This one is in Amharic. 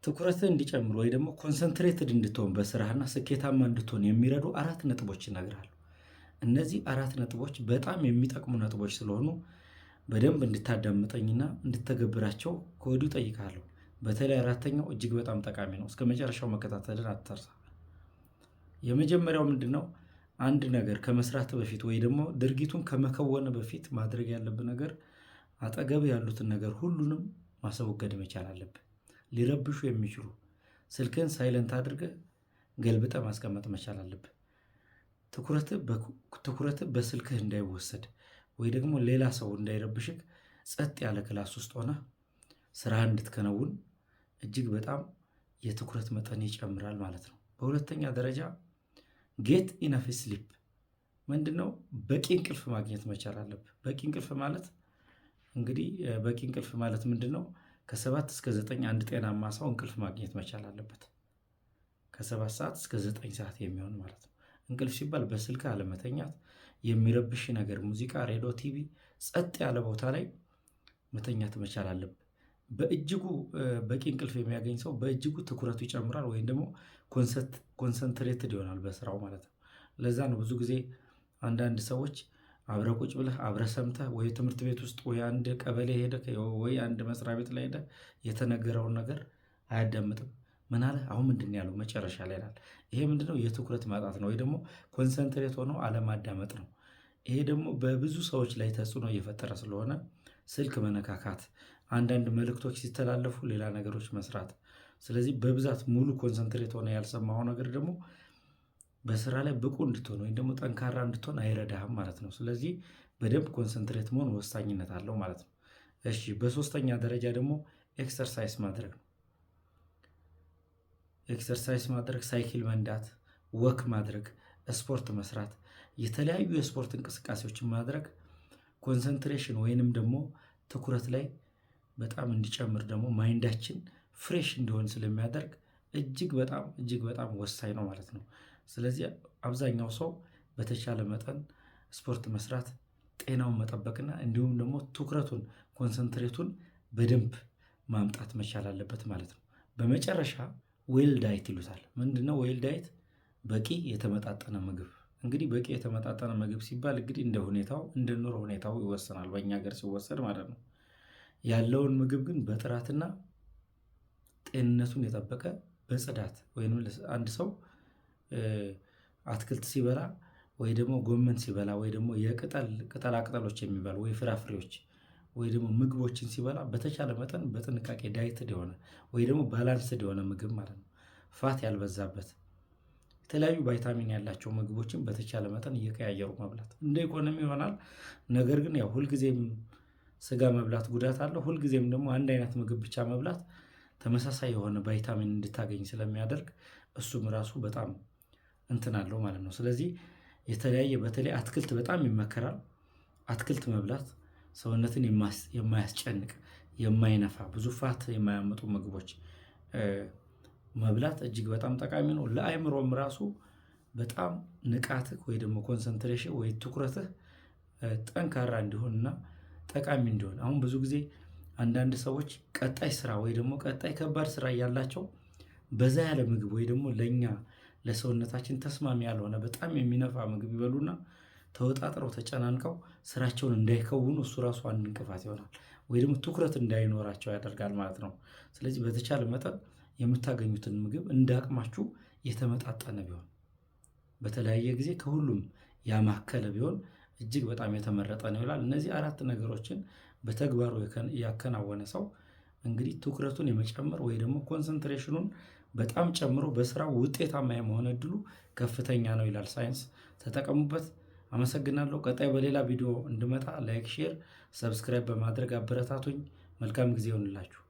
ትኩረትህ እንዲጨምር ወይ ደግሞ ኮንሰንትሬትድ እንድትሆን በስራህና ስኬታማ እንድትሆን የሚረዱ 4 ነጥቦች እነግርሃለሁ። እነዚህ 4 ነጥቦች በጣም የሚጠቅሙ ነጥቦች ስለሆኑ በደንብ እንድታዳምጠኝና እንድተገብራቸው ከወዲሁ እጠይቅሃለሁ። በተለይ አራተኛው እጅግ በጣም ጠቃሚ ነው። እስከመጨረሻው መከታተልን አትርሳ። የመጀመሪያው ምንድነው? አንድ ነገር ከመስራት በፊት ወይ ደግሞ ድርጊቱን ከመከወን በፊት ማድረግ ያለብህ ነገር አጠገብህ ያሉትን ነገር ሁሉንም ማስወገድ መቻል አለብህ። ሊረብሹ የሚችሉ ስልክህን ሳይለንት አድርገህ ገልብጠህ ማስቀመጥ መቻል አለብህ። ትኩረትህ በስልክህ እንዳይወሰድ ወይ ደግሞ ሌላ ሰው እንዳይረብሽህ ጸጥ ያለ ክላስ ውስጥ ሆነህ ስራህን እንድትከነውን እጅግ በጣም የትኩረት መጠን ይጨምራል ማለት ነው። በሁለተኛ ደረጃ ጌት ኢነፍ ስሊፕ ምንድነው? በቂ እንቅልፍ ማግኘት መቻል አለብህ። በቂ እንቅልፍ ማለት እንግዲህ በቂ እንቅልፍ ማለት ምንድነው? ከ7 እስከ 9 አንድ ጤናማ ሰው እንቅልፍ ማግኘት መቻል አለበት። ከ7 ሰዓት እስከ 9 ሰዓት የሚሆን ማለት ነው። እንቅልፍ ሲባል በስልክ አለመተኛት፣ የሚረብሽ ነገር ሙዚቃ፣ ሬዲዮ፣ ቲቪ ጸጥ ያለ ቦታ ላይ መተኛት መቻል አለብህ። በእጅጉ በቂ እንቅልፍ የሚያገኝ ሰው በእጅጉ ትኩረቱ ይጨምራል ወይም ደግሞ ኮንሰንትሬትድ ይሆናል በስራው ማለት ነው። ለዛ ነው ብዙ ጊዜ አንዳንድ ሰዎች አብረህ ቁጭ ብለህ አብረህ ሰምተህ ወይ ትምህርት ቤት ውስጥ ወይ አንድ ቀበሌ ሄደህ ወይ አንድ መስሪያ ቤት ላይ ሄደህ የተነገረውን ነገር አያዳምጥም። ምን አለ አሁን ምንድን ነው ያለው መጨረሻ ላይ ይላል። ይሄ ምንድነው? የትኩረት ማጣት ነው ወይ ደግሞ ኮንሰንትሬት ሆኖ አለማዳመጥ ነው። ይሄ ደግሞ በብዙ ሰዎች ላይ ተጽዕኖ እየፈጠረ ስለሆነ ስልክ መነካካት፣ አንዳንድ መልእክቶች ሲተላለፉ ሌላ ነገሮች መስራት። ስለዚህ በብዛት ሙሉ ኮንሰንትሬት ሆነ ያልሰማው ነገር ደግሞ በስራ ላይ ብቁ እንድትሆን ወይም ደግሞ ጠንካራ እንድትሆን አይረዳህም ማለት ነው። ስለዚህ በደንብ ኮንሰንትሬት መሆን ወሳኝነት አለው ማለት ነው። እሺ፣ በሶስተኛ ደረጃ ደግሞ ኤክሰርሳይዝ ማድረግ ነው። ኤክሰርሳይዝ ማድረግ ሳይክል መንዳት፣ ወክ ማድረግ፣ ስፖርት መስራት፣ የተለያዩ የስፖርት እንቅስቃሴዎችን ማድረግ ኮንሰንትሬሽን ወይንም ደግሞ ትኩረት ላይ በጣም እንዲጨምር ደግሞ ማይንዳችን ፍሬሽ እንዲሆን ስለሚያደርግ እጅግ በጣም ወሳኝ ነው ማለት ነው። ስለዚህ አብዛኛው ሰው በተቻለ መጠን ስፖርት መስራት፣ ጤናውን መጠበቅና እንዲሁም ደግሞ ትኩረቱን ኮንሰንትሬቱን በደንብ ማምጣት መቻል አለበት ማለት ነው። በመጨረሻ ዌል ዳይት ይሉታል። ምንድነው ዌል ዳይት? በቂ የተመጣጠነ ምግብ። እንግዲህ በቂ የተመጣጠነ ምግብ ሲባል እንግዲህ እንደ ሁኔታው እንደ ኑሮ ሁኔታው ይወሰናል። በእኛ ሀገር ሲወሰድ ማለት ነው። ያለውን ምግብ ግን በጥራትና ጤንነቱን የጠበቀ በጽዳት ወይም አንድ ሰው አትክልት ሲበላ ወይ ደግሞ ጎመን ሲበላ ወይ ደግሞ ቅጠላ ቅጠሎች የሚባሉ ወይ ፍራፍሬዎች ወይ ደግሞ ምግቦችን ሲበላ በተቻለ መጠን በጥንቃቄ ዳይትድ የሆነ ወይ ደግሞ ባላንስድ የሆነ ምግብ ማለት ነው። ፋት ያልበዛበት የተለያዩ ቫይታሚን ያላቸው ምግቦችን በተቻለ መጠን እየቀያየሩ መብላት እንደ ኢኮኖሚ ይሆናል። ነገር ግን ያው ሁልጊዜም ስጋ መብላት ጉዳት አለው። ሁልጊዜም ደግሞ አንድ አይነት ምግብ ብቻ መብላት ተመሳሳይ የሆነ ቫይታሚን እንድታገኝ ስለሚያደርግ እሱም ራሱ በጣም እንትን አለው ማለት ነው። ስለዚህ የተለያየ በተለይ አትክልት በጣም ይመከራል። አትክልት መብላት ሰውነትን የማያስጨንቅ የማይነፋ ብዙ ፋት የማያመጡ ምግቦች መብላት እጅግ በጣም ጠቃሚ ነው። ለአእምሮም ራሱ በጣም ንቃትህ ወይ ደግሞ ኮንሰንትሬሽን ወይ ትኩረትህ ጠንካራ እንዲሆንና ጠቃሚ እንዲሆን። አሁን ብዙ ጊዜ አንዳንድ ሰዎች ቀጣይ ስራ ወይ ደግሞ ቀጣይ ከባድ ስራ እያላቸው በዛ ያለ ምግብ ወይ ደግሞ ለእኛ ለሰውነታችን ተስማሚ ያልሆነ በጣም የሚነፋ ምግብ ይበሉና ተወጣጥረው ተጨናንቀው ስራቸውን እንዳይከውኑ እሱ ራሱ አንድ እንቅፋት ይሆናል ወይ ደግሞ ትኩረት እንዳይኖራቸው ያደርጋል ማለት ነው። ስለዚህ በተቻለ መጠን የምታገኙትን ምግብ እንደ አቅማችሁ የተመጣጠነ ቢሆን በተለያየ ጊዜ ከሁሉም ያማከለ ቢሆን እጅግ በጣም የተመረጠ ነው ይላል። እነዚህ 4 ነገሮችን በተግባሩ ያከናወነ ሰው እንግዲህ ትኩረቱን የመጨመር ወይ ደግሞ ኮንሰንትሬሽኑን በጣም ጨምሮ በስራው ውጤታማ የመሆን እድሉ ከፍተኛ ነው ይላል ሳይንስ። ተጠቀሙበት። አመሰግናለሁ። ቀጣይ በሌላ ቪዲዮ እንድመጣ ላይክ፣ ሼር፣ ሰብስክራይብ በማድረግ አበረታቱኝ። መልካም ጊዜ ይሆንላችሁ።